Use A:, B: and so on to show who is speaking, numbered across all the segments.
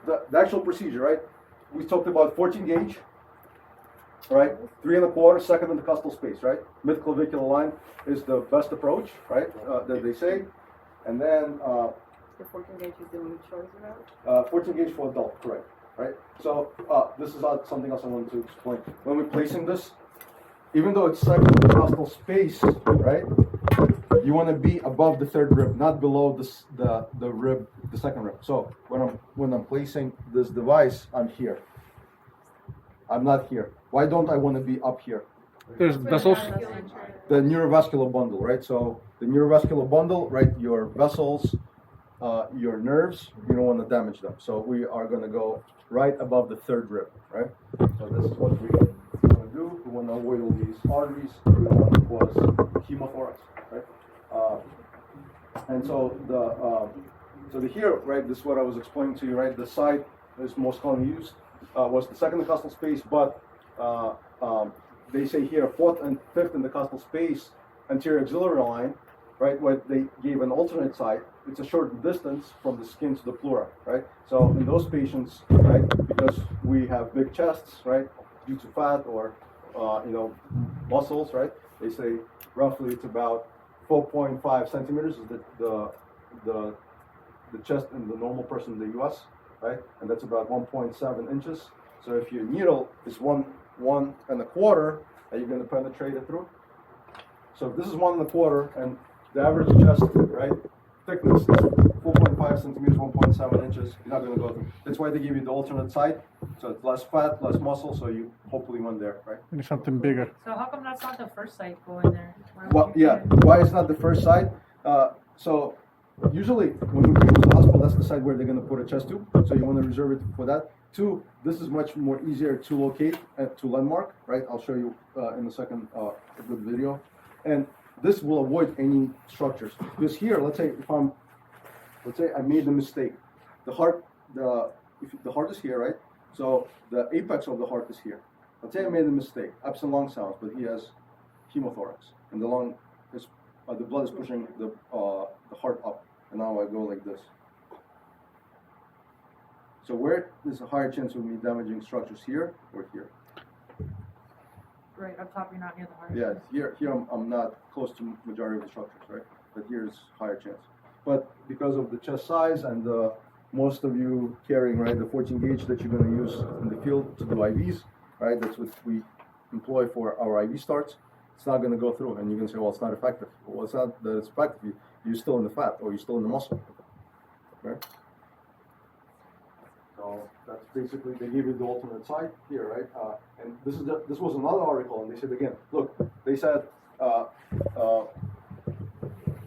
A: the actual procedure, right? We talked about 14 gauge, right? 3 1/4 second intercostal space, right? Mid-clavicular line is the best approach, right? That they say. And then
B: The 14 gauge is the one you chose about?
A: 14 gauge for adult, correct, right? So this is something else I wanted to explain. When we're placing this, even though it's second intercostal space, right? You want to be above the third rib, not below the rib, the second rib. So when I'm placing this device, I'm here. I'm not here. Why don't I want to be up here?
C: There's vessels.
A: The neurovascular bundle, right? So the neurovascular bundle, right? Your vessels, your nerves, you don't want to damage them. So we are going to go right above the third rib, right? So this is what we want to do. We want to avoid all these arteries. We don't want to cause hemothorax, right? And so the here, right? This is what I was explaining to you, right? The side is most commonly used was the second intercostal space, but they say here 4th and 5th intercostal space, anterior axillary line, right? Where they gave an alternate side. It's a short distance from the skin to the pleura, right? So in those patients, right, because we have big chests, right, due to fat or muscles, right? They say roughly it's about 4.5 centimeters is the chest in the normal person in the U.S., right? And that's about 1.7 inches. So if your needle is 1 1/4, are you going to penetrate it through? So if this is 1 1/4, and the average chest, right, thickness is 4.5 centimeters, 1.7 inches, you're not going to go through. That's why they give you the alternate side, so it's less fat, less muscle, so you hopefully went there, right?
C: And something bigger.
D: So how come that's not the first site going there?
A: Well, yeah. Why it's not the first side? So usually when we go to the hospital, that's the side where they're going to put a chest tube. So you want to reserve it for that. 2, this is much more easier to locate and to landmark, right? I'll show you in a second a good video. And this will avoid any structures. Because here, let's say I made a mistake. The heart is here, right? So the apex of the heart is here. Let's say I made a mistake. Absent lung sounds, but he has hemothorax, and the lung is the blood is pushing the heart up, and now I go like this. So where there's a higher chance of me damaging structures, here or here?
D: Right up top, you're not near the heart.
A: Yeah, here I'm not close to majority of the structures, right? But here's higher chance. But because of the chest size and most of you carrying, right, the 14 gauge that you're going to use in the field to do IVs, right? That's what we employ for our IV starts. It's not going to go through, and you're going to say, well, it's not effective. Well, it's not that it's effective. You're still in the fat, or you're still in the muscle, right? So that's basically, they give you the alternate side here, right? And this was another article, and they said again, look, they said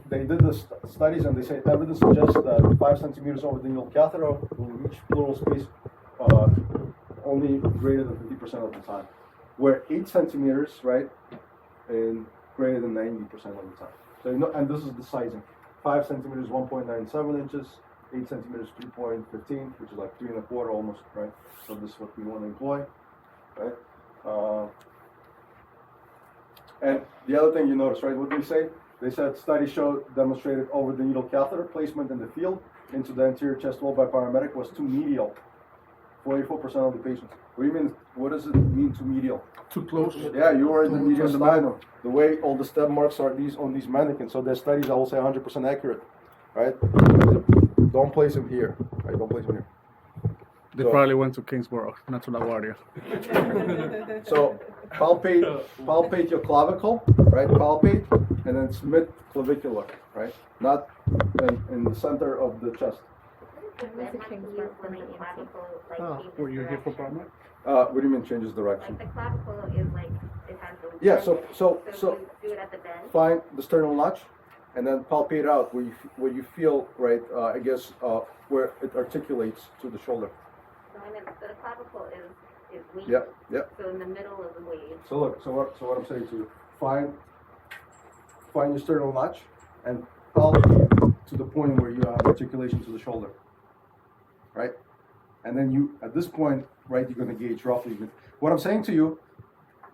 A: they did the studies, and they said evidence suggests that 5 centimeters over the needle catheter will reach pleural space only greater than 50% of the time, where 8 centimeters, right, and greater than 90% of the time. So and this is the sizing: 5 centimeters, 1.97 inches. 8 centimeters, 3.15, which is like 3 1/4 almost, right? So this is what we want to employ, right? And the other thing you notice, right? What they say? They said studies demonstrated over the needle catheter placement in the field into the anterior chest wall by paramedic was too medial. 44% of the patients. What do you mean? What does it mean too medial?
C: Too close.
A: Yeah, you are in the medial sternum. The way all the stem marks are on these mannequins. So their studies, I will say, 100% accurate, right? Don't place him here, right? Don't place him here.
C: They probably went to Kingsborough, not to LaGuardia.
A: So palpate your clavicle, right? Palpate, and then it's mid-clavicular, right? Not in the center of the chest.
C: Were you here for Parliament?
A: What do you mean changes direction?
E: Like the clavicle is like, it has the...
A: Yeah, so
E: do it at the bend.
A: find the sternal notch, and then palpate out where you feel, right, I guess, where it articulates to the shoulder.
E: So the clavicle is weak.
A: Yeah.
E: So in the middle of the wave.
A: So look, so what I'm saying to you, find your sternal notch and palpate to the point where you have articulation to the shoulder, right? And then at this point, right, you're going to gauge roughly. What I'm saying to you,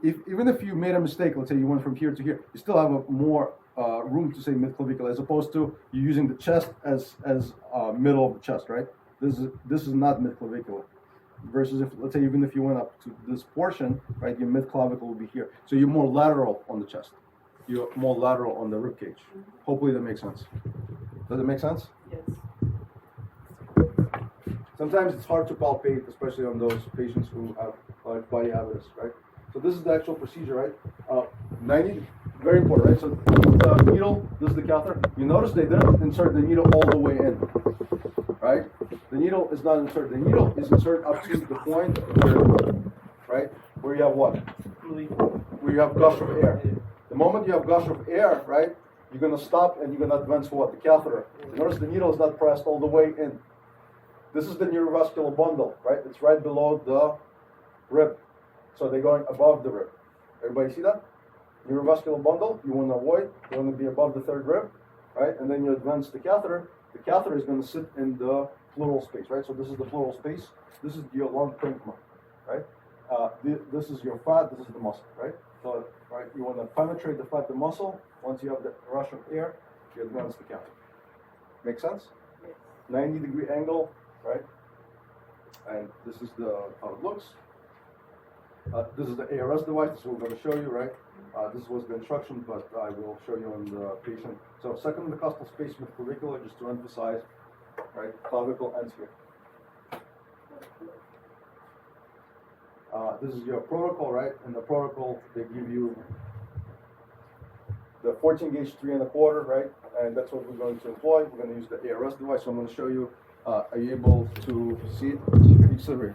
A: even if you made a mistake, let's say you went from here to here, you still have a more room to say mid-clavicular, as opposed to you using the chest as middle of the chest, right? This is not midclavicular. Versus if, let's say, even if you went up to this portion, right, your mid-clavicle will be here. So you're more lateral on the chest. You're more lateral on the rib cage. Hopefully that makes sense. Does it make sense?
B: Yes.
A: Sometimes it's hard to palpate, especially on those patients who have body habitus, right? So this is the actual procedure, right? 90, very important, right? So the needle, this is the catheter. You notice they didn't insert the needle all the way in, right? The needle is not inserted. The needle is inserted up to the point where, right, where you have what? Where you have gush of air. The moment you have gush of air, right, you're going to stop and you're going to advance what? The catheter. Notice the needle is not pressed all the way in. This is the neurovascular bundle, right? It's right below the rib. So they're going above the rib. Everybody see that? Neurovascular bundle, you want to avoid. You want to be above the third rib, right? And then you advance the catheter. The catheter is going to sit in the pleural space, right? So this is the pleural space. This is your lung parenchyma, right? This is your fat. This is the muscle, right? So, right, you want to penetrate the fat, the muscle. Once you have the rush of air, you advance the catheter. Make sense?
B: Yes.
A: 90-degree angle, right? And this is how it looks. This is the ARS device. This is what we're going to show you, right? This was the instruction, but I will show you on the patient. So second metacostal space with clavicular, just to emphasize, right? Clavicle ends here. This is your protocol, right? In the protocol, they give you the 14 gauge 3 1/4, right? And that's what we're going to employ. We're going to use the ARS device. So I'm going to show you. Are you able to see it? Accelerate.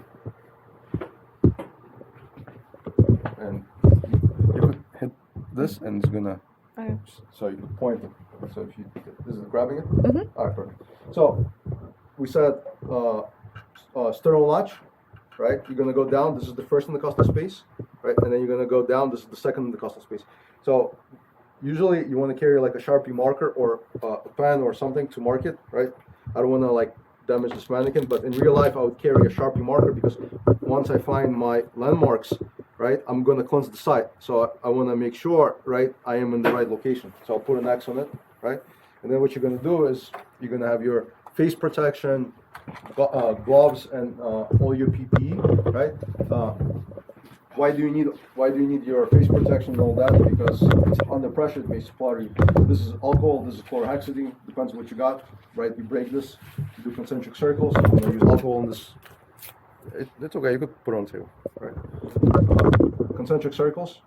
A: And you could hit this, and it's gonna. So you could point it. So if you, this is grabbing it. All right, perfect. So we said sternal notch, right? You're gonna go down. This is the first intercostal space, right? And then you're gonna go down. This is the second intercostal space. So usually you want to carry like a Sharpie marker or a pen or something to mark it, right? I don't want to like damage this mannequin, but in real life I would carry a Sharpie marker because once I find my landmarks, right, I'm going to cleanse the site. So I want to make sure, right, I am in the right location. So I'll put an X on it, right? And then what you're going to do is you're going to have your face protection, gloves, and all your PPE, right? Why do you need your face protection and all that? Because it's under pressure, it may splatter you. This is alcohol, this is chlorhexidine, depends what you got, right? You break this, you do concentric circles. I'm going to use alcohol in this. It's okay, you could put it on the table, right? Concentric circles,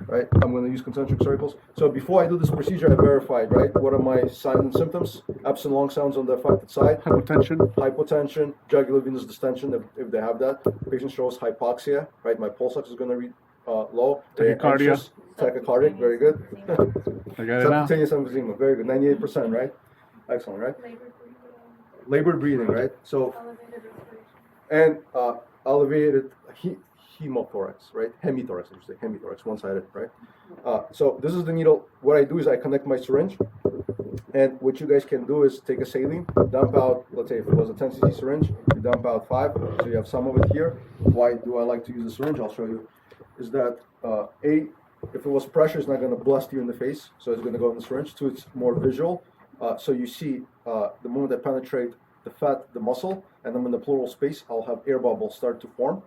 A: right? I'm going to use concentric circles. So before I do this procedure, I verified, right? What are my signs and symptoms? Absent lung sounds on the affected side. Hypotension, jugular venous distension, if they have that. Patient shows hypoxia, right? My pulse ox is going to read low.
C: Tachycardia.
A: Tachycardic, very good.
C: I got it now.
A: Subcutaneous emphysema, very good. 98%, right? Excellent, right? Labored breathing, right? So, and elevated hemothorax, right? Hemithorax, I should say, hemithorax, one-sided, right? So this is the needle. What I do is I connect my syringe, and what you guys can do is take a saline, dump out, let's say if it was a 10 cc syringe, you dump out 5, so you have some of it here. Why do I like to use the syringe? I'll show you. Is that if it was pressure, it's not going to blast you in the face, so it's going to go in the syringe. 2, it's more visual. So you see, the moment I penetrate the fat, the muscle, and I'm in the pleural space, I'll have air bubbles start to form.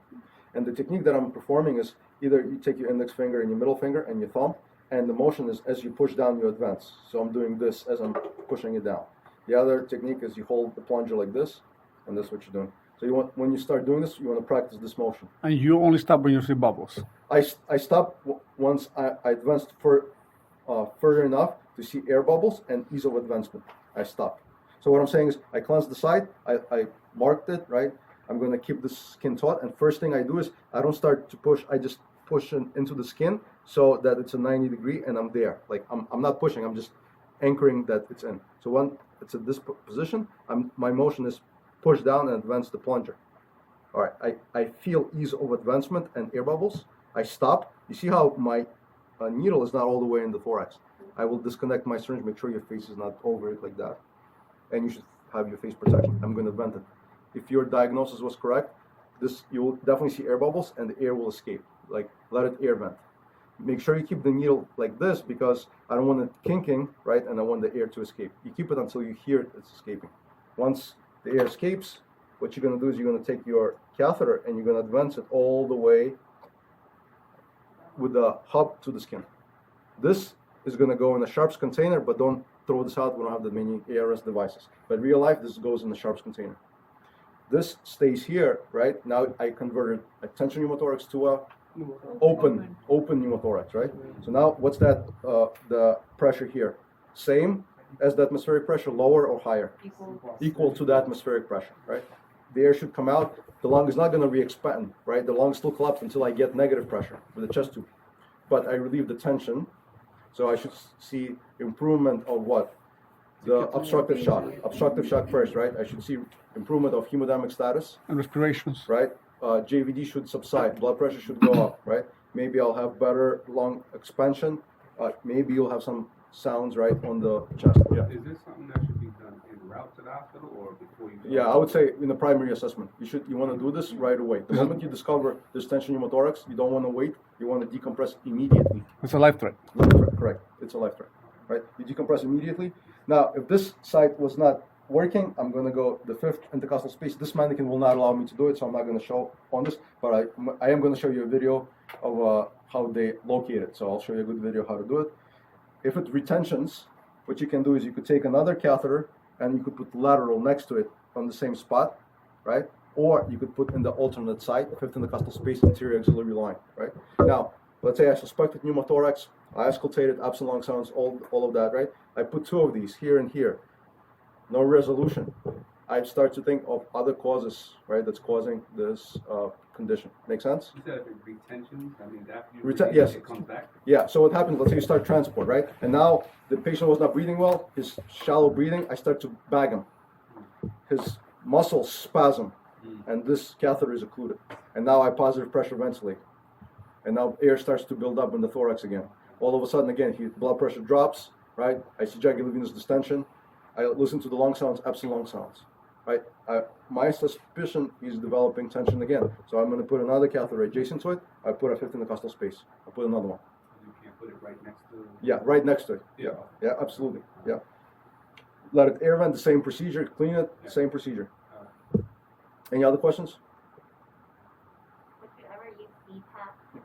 A: And the technique that I'm performing is either you take your index finger and your middle finger and your thumb, and the motion is as you push down, you advance. So I'm doing this as I'm pushing it down. The other technique is you hold the plunger like this, and that's what you're doing. So you want, when you start doing this, you want to practice this motion.
C: And you only stop when you see bubbles.
A: I stop once I advanced further enough to see air bubbles and ease of advancement. I stop. So what I'm saying is I cleanse the site, I marked it, right? I'm going to keep the skin taut, and first thing I do is I don't start to push, I just push into the skin so that it's a 90 degree and I'm there. Like I'm not pushing, I'm just anchoring that it's in. So when it's at this position, my motion is push down and advance the plunger. All right, I feel ease of advancement and air bubbles. I stop. You see how my needle is not all the way in the thorax. I will disconnect my syringe, make sure your face is not over it like that. And you should have your face protection. I'm going to vent it. If your diagnosis was correct, you will definitely see air bubbles and the air will escape. Like, let it air vent. Make sure you keep the needle like this because I don't want it kinking, right? And I want the air to escape. You keep it until you hear it's escaping. Once the air escapes, what you're going to do is you're going to take your catheter and you're going to advance it all the way with the hub to the skin. This is going to go in a sharps container, but don't throw this out. We don't have that many ARS devices. But in real life, this goes in the sharps container. This stays here, right? Now I converted a tension pneumothorax to a open pneumothorax, right? So now what's that, the pressure here? Same as the atmospheric pressure, lower or higher? Equal to the atmospheric pressure, right? The air should come out. The lung is not going to re-expand, right? The lung still collapses until I get negative pressure with the chest tube. But I relieve the tension, so I should see improvement of what? The obstructive shock. Obstructive shock first, right? I should see improvement of hemodynamic status,
C: And respirations.
A: right? JVD should subside. Blood pressure should go up, right? Maybe I'll have better lung expansion. Maybe you'll have some sounds right on the chest. Yeah.
F: Is this something that should be done en route to the hospital or before you go?
A: Yeah, I would say in the primary assessment, you want to do this right away. The moment you discover this tension pneumothorax, you don't want to wait. You want to decompress immediately.
C: It's a life threat.
A: Correct. It's a life threat, right? You decompress immediately. Now, if this site was not working, I'm going to go the fifth intercostal space. This mannequin will not allow me to do it, so I'm not going to show on this. But I am going to show you a video of how they locate it. So I'll show you a good video how to do it. If it retentions, what you can do is you could take another catheter and you could put lateral next to it on the same spot, right? Or you could put in the alternate site, fifth intercostal space, anterior axillary line, right? Now, let's say I suspected pneumothorax, I auscultated, absent lung sounds, all of that, right? I put two of these here and here. No resolution. I start to think of other causes, right, that's causing this condition. Make sense?
F: You said if it retention, I mean, after you
A: Yes.
F: it comes back?
A: Yeah, so what happens, let's say you start transport, right? And now the patient was not breathing well, his shallow breathing, I start to bag him. His muscles spasm, and this catheter is occluded. And now I positive pressure ventilate. And now air starts to build up in the thorax again. All of a sudden, again, his blood pressure drops, right? I see jugular venous distension. I listen to the lung sounds, absent lung sounds, right? My suspicion is developing tension again. So I'm going to put another catheter adjacent to it. I put a fifth intercostal space. I put another one.
F: You can't put it right next to.
A: Yeah, right next to it. Yeah, absolutely. Yeah. Let it air vent, the same procedure. Clean it, same procedure. Any other questions?
E: Would you ever use CPAP?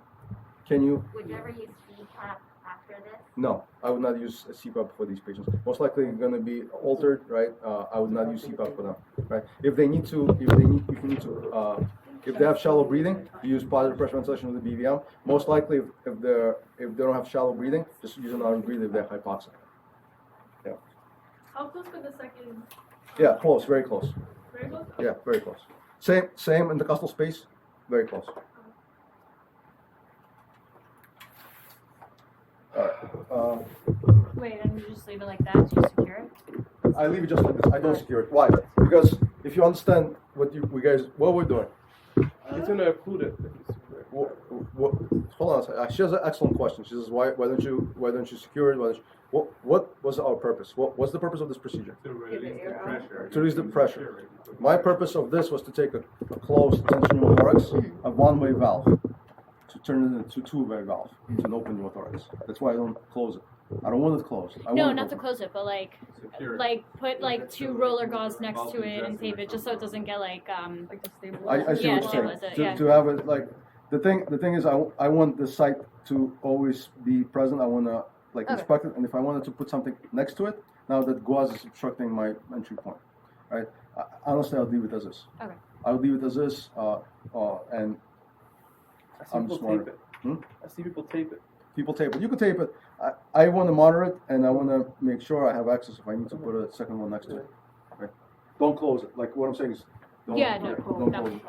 A: Can you?
E: Would you ever use CPAP after this?
A: No, I would not use a CPAP for these patients. Most likely going to be altered, right? I would not use CPAP for them, right? If they need to, if they have shallow breathing, you use positive pressure ventilation with the BVM. Most likely, if they don't have shallow breathing, just use an arm breather if they're hypoxic. Yeah.
B: How close could the second?
A: Yeah, close, very close.
B: Very close?
A: Yeah, very close. Same intercostal space, very close.
D: Wait, and you just leave it like that? Do you secure it?
A: I leave it just like this. I don't secure it. Why? Because if you understand what we're doing.
G: It's gonna include it.
A: Hold on a second. She has an excellent question. She says, why don't you secure it? What was our purpose? What's the purpose of this procedure?
F: To release the pressure.
A: To release the pressure. My purpose of this was to take a closed tension pneumothorax, a one-way valve, to turn it into a two-way valve, into an open pneumothorax. That's why I don't close it. I don't want it closed.
D: No, not to close it, but
F: Secure it.
D: like put like two roller gauze next to it and tape it, just so it doesn't get like
B: Like a stable.
A: I see
D: Yeah,
A: what you're saying.
D: stabilize it,
A: To have it like the thing is I want the site to always be present. I want to
D: Okay.
A: inspect it, and if I wanted to put something next to it, now that gauze is obstructing my entry point, right? Honestly, I'll leave it as is.
D: Okay.
A: I'll leave it as is, and
G: I see
A: I'm
G: people
A: smart.
G: tape it.
A: Hmm?
G: I see people tape it.
A: people tape it. You can tape it. I want to monitor it, and I want to make sure I have access if I need to put a second one next to it. Okay? Don't close it. Like what I'm saying is, don't,
D: Yeah, no,
A: don't
D: no.
A: close it.